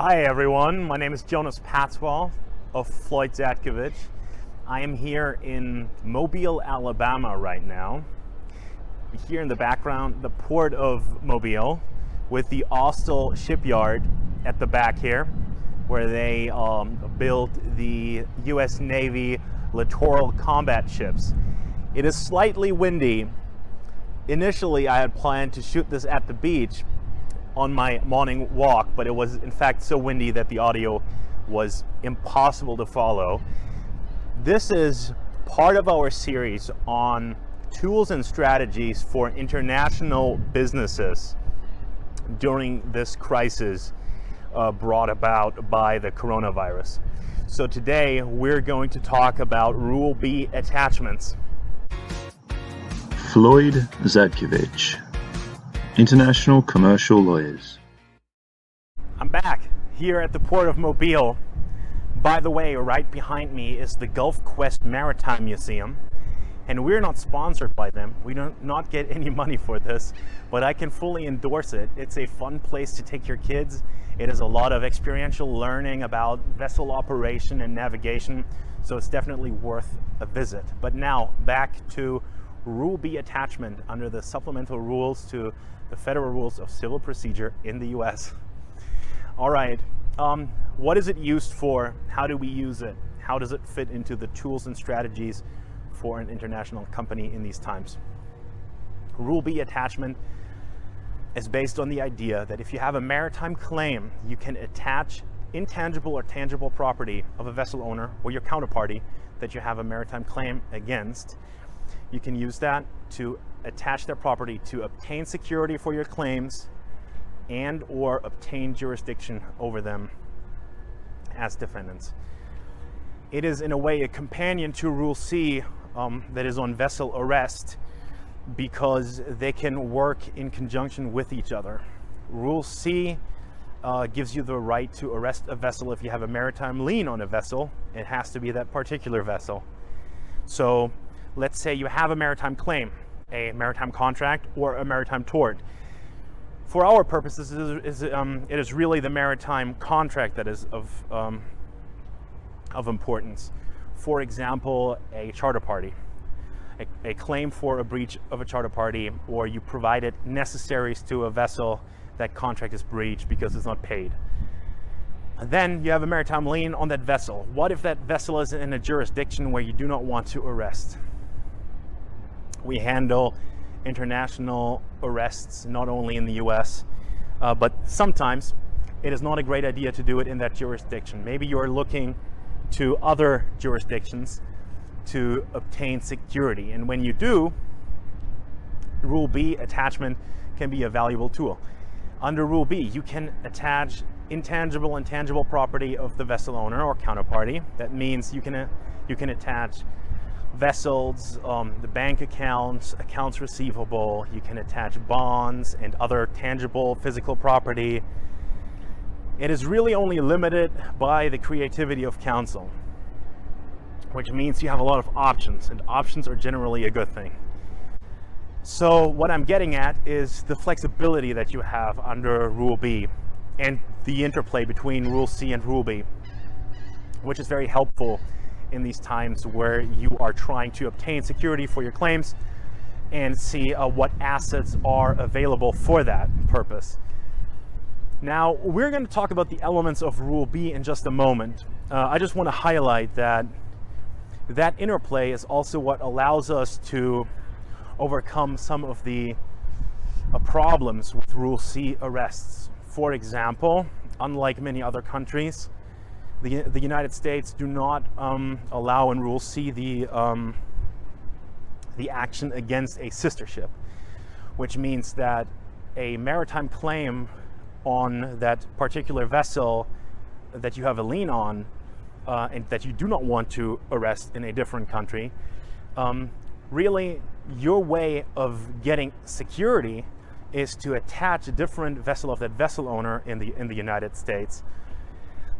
Hi everyone, my name is Jonas Patzwall of Floyd Zadkovich. I am here in Mobile, Alabama right now. Here in the background, the port of Mobile with the Austell shipyard at the back here, where they built the US Navy littoral combat ships. It is slightly windy. Initially, I had planned to shoot this at the beach on my morning walk, but it was in fact so windy that the audio was impossible to follow. This is part of our series on tools and strategies for international businesses during this crisis brought about by the coronavirus. So today we're going to talk about Rule B attachments. Floyd Zadkovich, International Commercial Lawyers. I'm back here at the port of Mobile. By the way, right behind me is the Gulf Quest Maritime Museum, and we're not sponsored by them. We do not get any money for this, but I can fully endorse it. It's a fun place to take your kids. It is a lot of experiential learning about vessel operation and navigation, so it's definitely worth a visit. But now back to Rule B attachment under the supplemental rules to the Federal Rules of Civil Procedure in the US. All right, what is it used for? How do we use it? How does it fit into the tools and strategies for an international company in these times? Rule B attachment is based on the idea that if you have a maritime claim, you can attach intangible or tangible property of a vessel owner or your counterparty that you have a maritime claim against. You can use that to attach their property to obtain security for your claims and or obtain jurisdiction over them as defendants. It is in a way a companion to Rule C that is on vessel arrest, because they can work in conjunction with each other. Rule C gives you the right to arrest a vessel if you have a maritime lien on a vessel. It has to be that particular vessel. So let's say you have a maritime claim, a maritime contract, or a maritime tort. For our purposes, it is really the maritime contract that is of importance. For example, a charter party, a claim for a breach of a charter party, or you provided necessaries to a vessel, that contract is breached because it's not paid. And then you have a maritime lien on that vessel. What if that vessel is in a jurisdiction where you do not want to arrest? We handle international arrests not only in the US, but sometimes it is not a great idea to do it in that jurisdiction. Maybe you're looking to other jurisdictions to obtain security, and when you do, Rule B attachment can be a valuable tool. Under Rule B, you can attach intangible and tangible property of the vessel owner or counterparty. That means you can attach vessels, the bank accounts, accounts receivable. You can attach bonds and other tangible physical property. It is really only limited by the creativity of counsel, which means you have a lot of options, and options are generally a good thing. So what I'm getting at is the flexibility that you have under Rule B and the interplay between Rule C and Rule B, which is very helpful in these times where you are trying to obtain security for your claims and see what assets are available for that purpose. Now, we're going to talk about the elements of Rule B in just a moment. I just want to highlight that interplay is also what allows us to overcome some of the problems with Rule C arrests. For example, unlike many other countries, the United States do not allow in Rule C the action against a sister ship, which means that a maritime claim on that particular vessel that you have a lien on and that you do not want to arrest in a different country, really your way of getting security is to attach a different vessel of that vessel owner in the United States.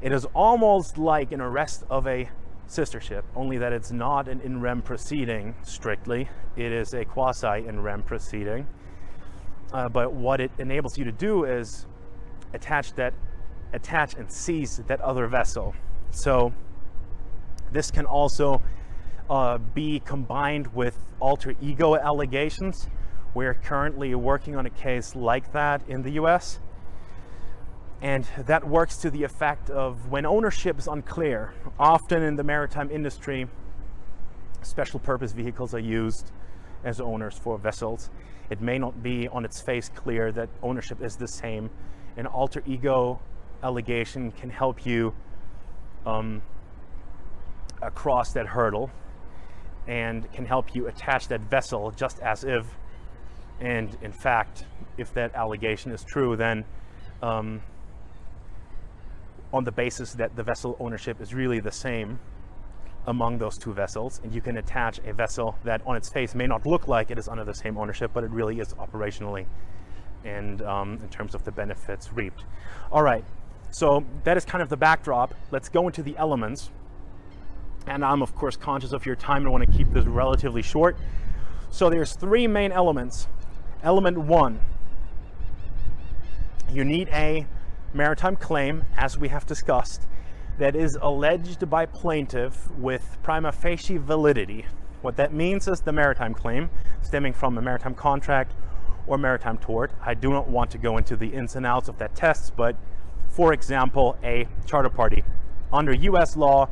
It is almost like an arrest of a sister ship, only that it's not an in rem proceeding strictly. It is a quasi in rem proceeding. But what it enables you to do is attach that attach and seize that other vessel. So this can also be combined with alter ego allegations. We're currently working on a case like that in the US. And that works to the effect of when ownership is unclear. Often in the maritime industry, special purpose vehicles are used as owners for vessels. It may not be on its face clear that ownership is the same. An alter ego allegation can help you across that hurdle and can help you attach that vessel just as if, and in fact, if that allegation is true, then on the basis that the vessel ownership is really the same among those two vessels, and you can attach a vessel that on its face may not look like it is under the same ownership, but it really is operationally and in terms of the benefits reaped. All right, so that is kind of the backdrop. Let's go into the elements. And I'm of course conscious of your time and want to keep this relatively short. So there's three main elements. Element one, you need a maritime claim, as we have discussed, that is alleged by plaintiff with prima facie validity. What that means is the maritime claim stemming from a maritime contract or maritime tort. I do not want to go into the ins and outs of that test, but for example, a charter party. Under US law,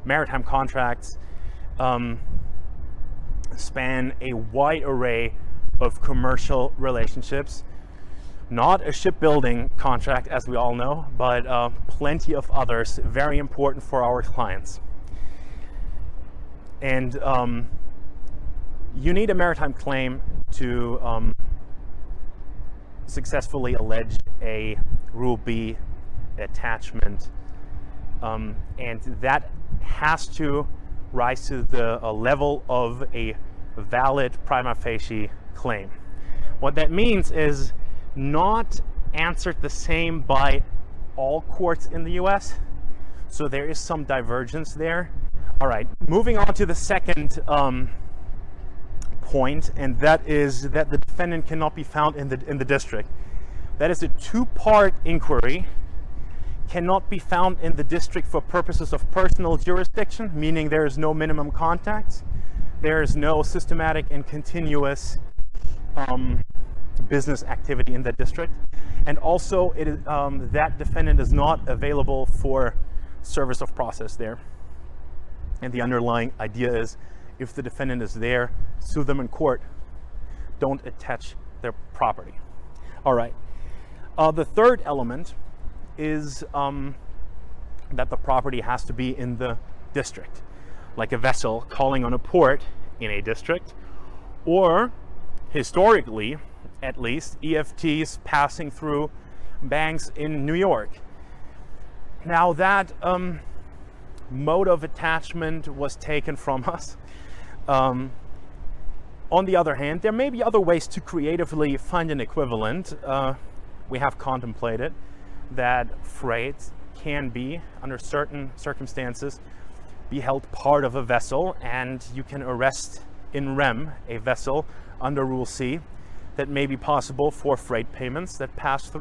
maritime contracts span a wide array of commercial relationships. Not a shipbuilding contract, as we all know, but plenty of others, very important for our clients. And you need a maritime claim to successfully allege a Rule B attachment. And that has to rise to the level of a valid prima facie claim. What that means is not answered the same by all courts in the US. So there is some divergence there. All right, moving on to the second point, and that is that the defendant cannot be found in the district. That is a two-part inquiry. Cannot be found in the district for purposes of personal jurisdiction, meaning there is no minimum contacts. There is no systematic and continuous business activity in that district. And also, it is, that defendant is not available for service of process there. And the underlying idea is, if the defendant is there, sue them in court. Don't attach their property. All right. The third element is that the property has to be in the district, like a vessel calling on a port in a district, or historically, at least, EFTs passing through banks in New York. Now that mode of attachment was taken from us. On the other hand, there may be other ways to creatively find an equivalent. We have contemplated that freight can be, under certain circumstances, be held part of a vessel, and you can arrest in rem a vessel under Rule C. That may be possible for freight payments that pass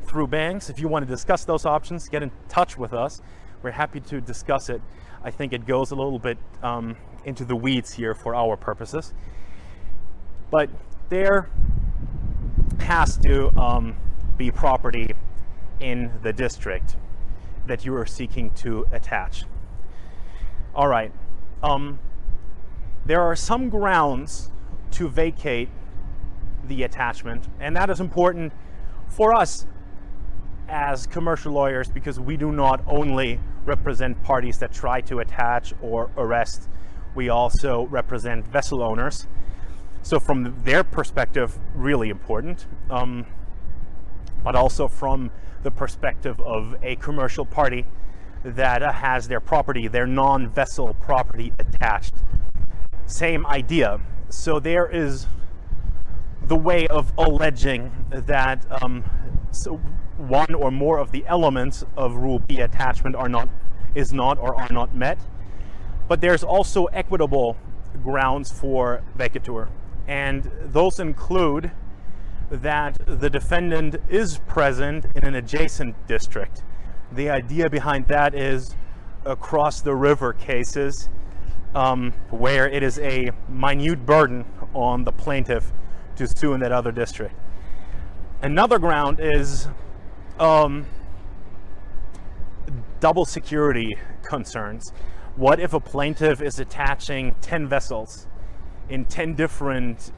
through banks. If you want to discuss those options, get in touch with us. We're happy to discuss it. I think it goes a little bit into the weeds here for our purposes. But there has to be property in the district that you are seeking to attach. All right. There are some grounds to vacate the attachment, and that is important for us as commercial lawyers, because we do not only represent parties that try to attach or arrest, we also represent vessel owners. So from their perspective, really important, but also from the perspective of a commercial party that has their property, their non-vessel property attached. Same idea. So there is the way of alleging that so one or more of the elements of Rule B attachment are not met. But there's also equitable grounds for vacatur, and those include that the defendant is present in an adjacent district. The idea behind that is across the river cases where it is a minute burden on the plaintiff to sue in that other district. Another ground is double security concerns. What if a plaintiff is attaching 10 vessels in 10 different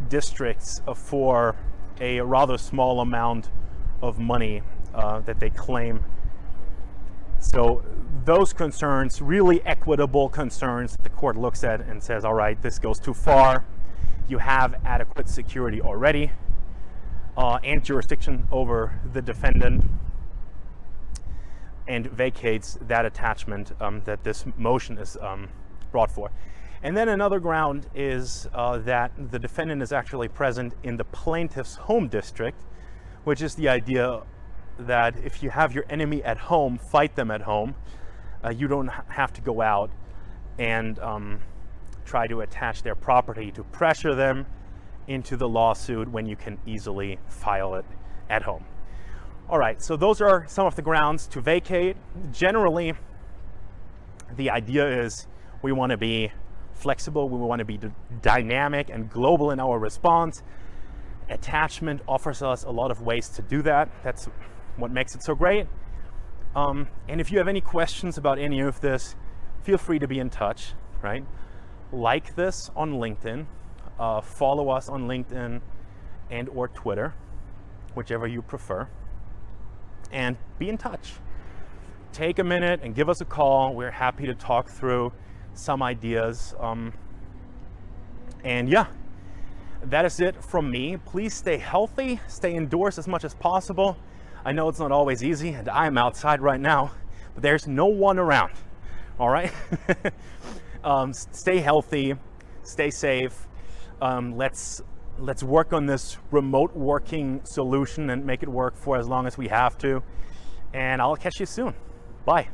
districts for a rather small amount of money that they claim? So those concerns, really equitable concerns, the court looks at and says, all right, this goes too far. You have adequate security already and jurisdiction over the defendant, and vacates that attachment that this motion is brought for. And then another ground is that the defendant is actually present in the plaintiff's home district, which is the idea that if you have your enemy at home, fight them at home. You don't have to go out and try to attach their property to pressure them into the lawsuit when you can easily file it at home. All right, so those are some of the grounds to vacate. Generally, the idea is we want to be flexible, we want to be dynamic and global in our response. Attachment offers us a lot of ways to do that. That's what makes it so great. And if you have any questions about any of this, feel free to be in touch, right? Like this on LinkedIn, follow us on LinkedIn and or Twitter, whichever you prefer, and be in touch. Take a minute and give us a call. We're happy to talk through some ideas. And yeah, that is it from me. Please stay healthy, stay indoors as much as possible. I know it's not always easy, and I'm outside right now, but there's no one around, all right? Stay healthy, stay safe. Let's work on this remote working solution and make it work for as long as we have to. And I'll catch you soon. Bye.